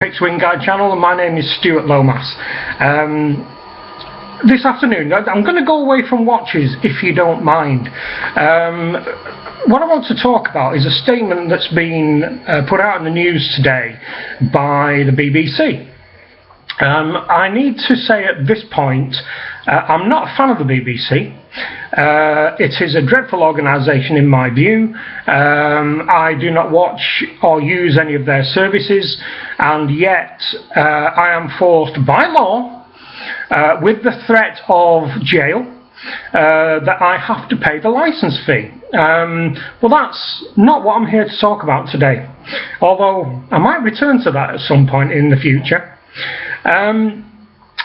Swing Guide channel, and my name is Stuart Lomas. This afternoon I'm going to go away from watches if you don't mind. What I want to talk about is a statement that's been put out in the news today by the BBC. I need to say at this point, I'm not a fan of the BBC. It is a dreadful organisation in my view. I do not watch or use any of their services, and yet I am forced by law, with the threat of jail, that I have to pay the licence fee. Well, that's not what I'm here to talk about today, although I might return to that at some point in the future.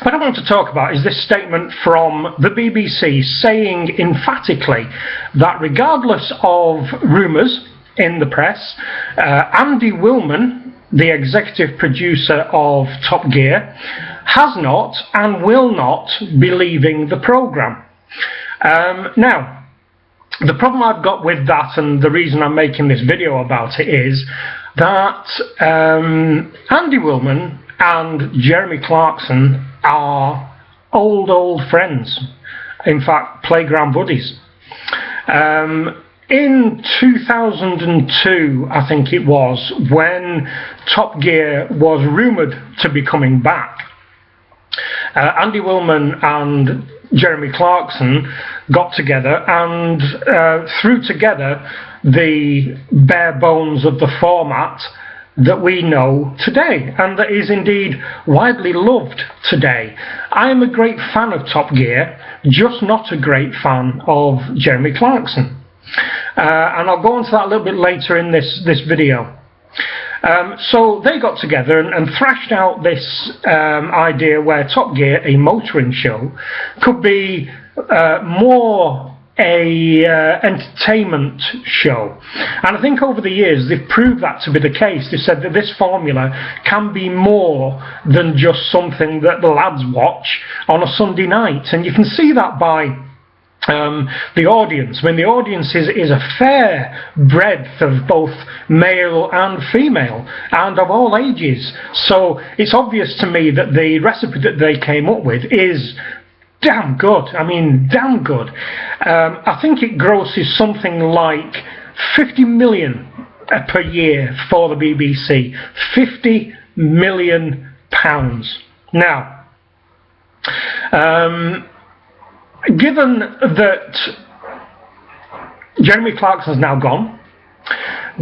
What I want to talk about is this statement from the BBC saying emphatically that regardless of rumours in the press, Andy Wilman, the executive producer of Top Gear, has not and will not be leaving the programme. Now, the problem I've got with that, and the reason I'm making this video about it, is that Andy Wilman and Jeremy Clarkson are old friends, in fact playground buddies. In 2002, I think it was, when Top Gear was rumoured to be coming back, Andy Wilman and Jeremy Clarkson got together and threw together the bare bones of the format that we know today, and that is indeed widely loved today. I am a great fan of Top Gear, just not a great fan of Jeremy Clarkson. And I'll go into that a little bit later in this video. So they got together and thrashed out this idea where Top Gear, a motoring show, could be more a entertainment show. And I think over the years they've proved that to be the case. They said that this formula can be more than just something that the lads watch on a Sunday night, and you can see that by the audience. I mean, the audience is a fair breadth of both male and female, and of all ages. So it's obvious to me that the recipe that they came up with is damn good. I mean, damn good. I think it grosses something like 50 million per year for the BBC. 50 million pounds. Now, given that Jeremy Clarkson's now gone,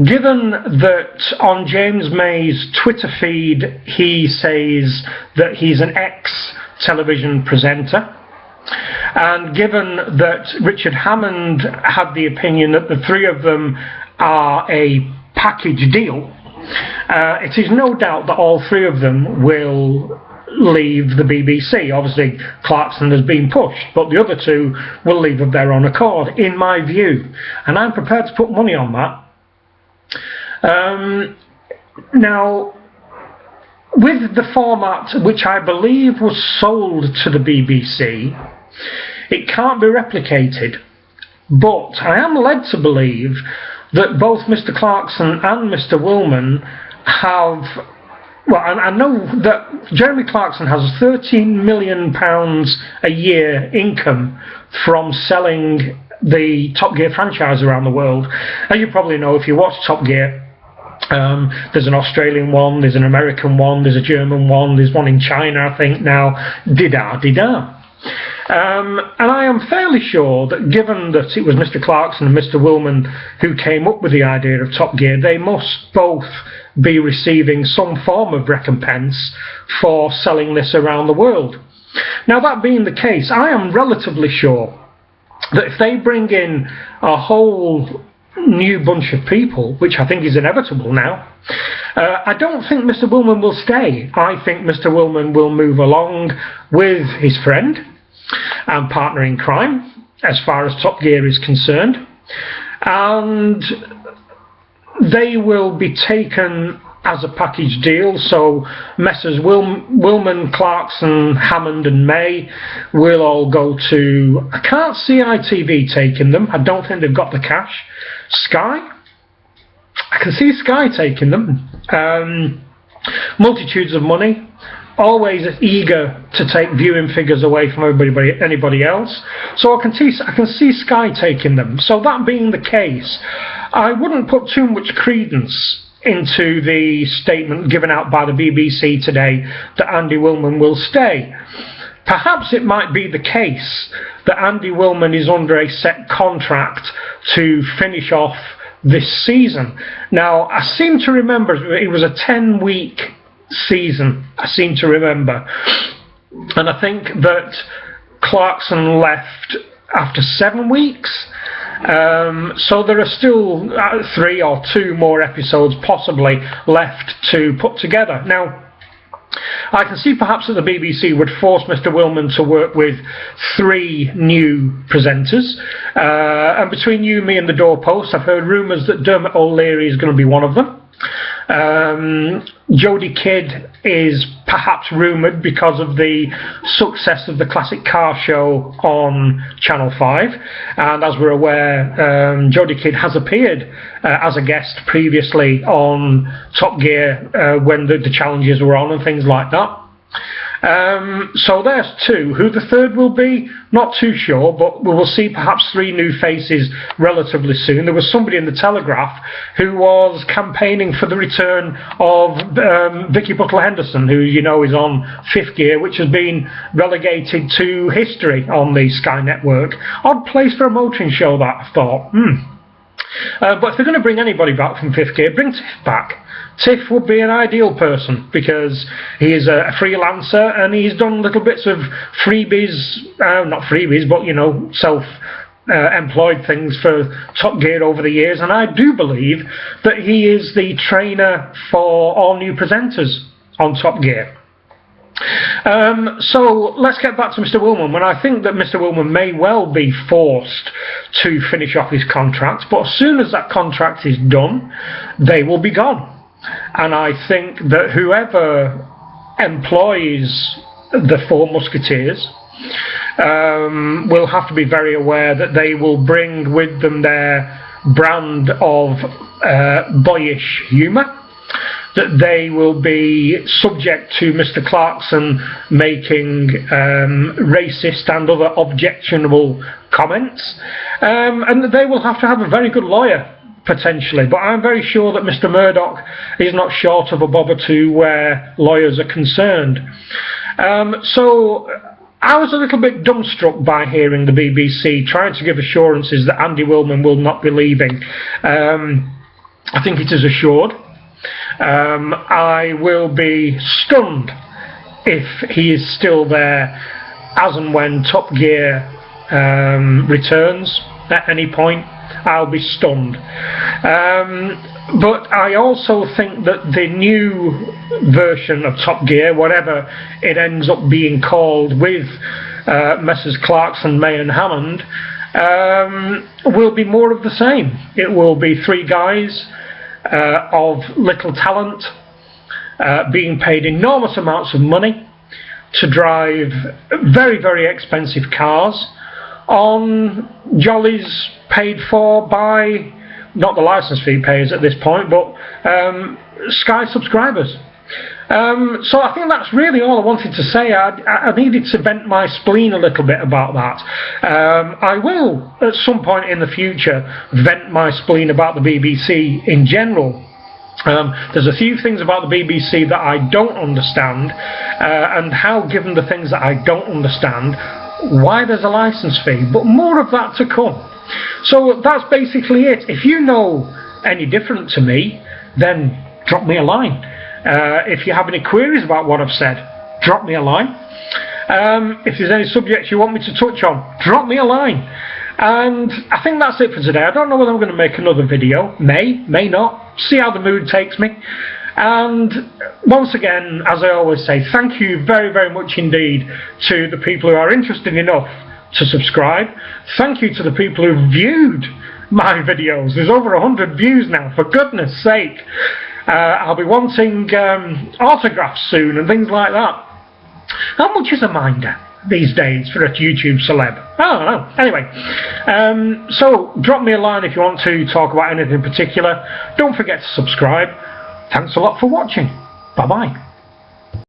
given that on James May's Twitter feed he says that he's an ex-television presenter, and given that Richard Hammond had the opinion that the three of them are a package deal, it is no doubt that all three of them will leave the BBC. Obviously Clarkson has been pushed, but the other two will leave of their own accord, in my view, and I'm prepared to put money on that. Now, with the format which I believe was sold to the BBC, it can't be replicated, but I am led to believe that both Mr. Clarkson and Mr. Wilman have, well, I know that Jeremy Clarkson has £13 million a year income from selling the Top Gear franchise around the world. And you probably know, if you watch Top Gear, there's an Australian one, there's an American one, there's a German one, there's one in China, I think now. Dida. And I am fairly sure that, given that it was Mr. Clarkson and Mr. Wilman who came up with the idea of Top Gear, they must both be receiving some form of recompense for selling this around the world. Now, that being the case, I am relatively sure that if they bring in a whole new bunch of people, which I think is inevitable now, I don't think Mr. Wilman will stay. I think Mr. Wilman will move along with his friend and partner in crime, as far as Top Gear is concerned, and they will be taken as a package deal. So Messrs. Wilman, Clarkson, Hammond and May will all go to, I can't see ITV taking them, I don't think they've got the cash. Sky, I can see Sky taking them. multitudes of money, always eager to take viewing figures away from anybody else. So I can see Sky taking them. So that being the case, I wouldn't put too much credence into the statement given out by the BBC today that Andy Wilman will stay. Perhaps it might be the case that Andy Wilman is under a set contract to finish off this season. Now, I seem to remember it was a 10-week season, I seem to remember. And I think that Clarkson left after 7 weeks. So there are still 3 or 2 more episodes possibly left to put together. Now, I can see perhaps that the BBC would force Mr. Wilman to work with 3 new presenters. And between you, me and the doorpost, I've heard rumours that Dermot O'Leary is going to be one of them. Jodie Kidd is perhaps rumoured because of the success of the classic car show on Channel 5, and as we're aware, Jodie Kidd has appeared as a guest previously on Top Gear when the challenges were on and things like that. So there's 2. Who the third will be, not too sure, but we will see perhaps 3 new faces relatively soon. There was somebody in the Telegraph who was campaigning for the return of Vicky Butler-Henderson, who you know is on 5th Gear, which has been relegated to history on the Sky Network. Odd place for a motoring show, that, I thought. But if they're going to bring anybody back from 5th Gear, bring Tiff back. Tiff would be an ideal person because he is a freelancer and he's done little bits of freebies, not freebies, but you know, self-employed things for Top Gear over the years, and I do believe that he is the trainer for all new presenters on Top Gear. So let's get back to Mr. Wilman. And I think that Mr. Wilman may well be forced to finish off his contract, but as soon as that contract is done, they will be gone. And I think that whoever employs the 4 Musketeers will have to be very aware that they will bring with them their brand of boyish humour, that they will be subject to Mr. Clarkson making racist and other objectionable comments, and that they will have to have a very good lawyer potentially, but I'm very sure that Mr. Murdoch is not short of a bob or 2 where lawyers are concerned. So I was a little bit dumbstruck by hearing the BBC trying to give assurances that Andy Wilman will not be leaving. I think it is assured. I will be stunned if he is still there as and when Top Gear returns at any point. I'll be stunned. But I also think that the new version of Top Gear, whatever it ends up being called with Messrs. Clarkson, May and Hammond, will be more of the same. It will be 3 guys of little talent being paid enormous amounts of money to drive very, very expensive cars on jollies paid for by, not the licence fee payers at this point, but Sky subscribers. So I think that's really all I wanted to say. I needed to vent my spleen a little bit about that. I will, at some point in the future, vent my spleen about the BBC in general. There's a few things about the BBC that I don't understand, and how, given the things that I don't understand, why there's a licence fee, but more of that to come. So that's basically it. If you know any different to me, then drop me a line. If you have any queries about what I've said, drop me a line. If there's any subjects you want me to touch on, drop me a line. And I think that's it for today. I don't know whether I'm going to make another video. May not. See how the mood takes me. And once again, as I always say, thank you very, very much indeed to the people who are interested enough to subscribe. Thank you to the people who viewed my videos. There's over 100 views now, for goodness sake. I'll be wanting autographs soon and things like that. How much is a minder these days for a YouTube celeb? I don't know. Anyway, so drop me a line if you want to talk about anything in particular. Don't forget to subscribe. Thanks a lot for watching. Bye bye.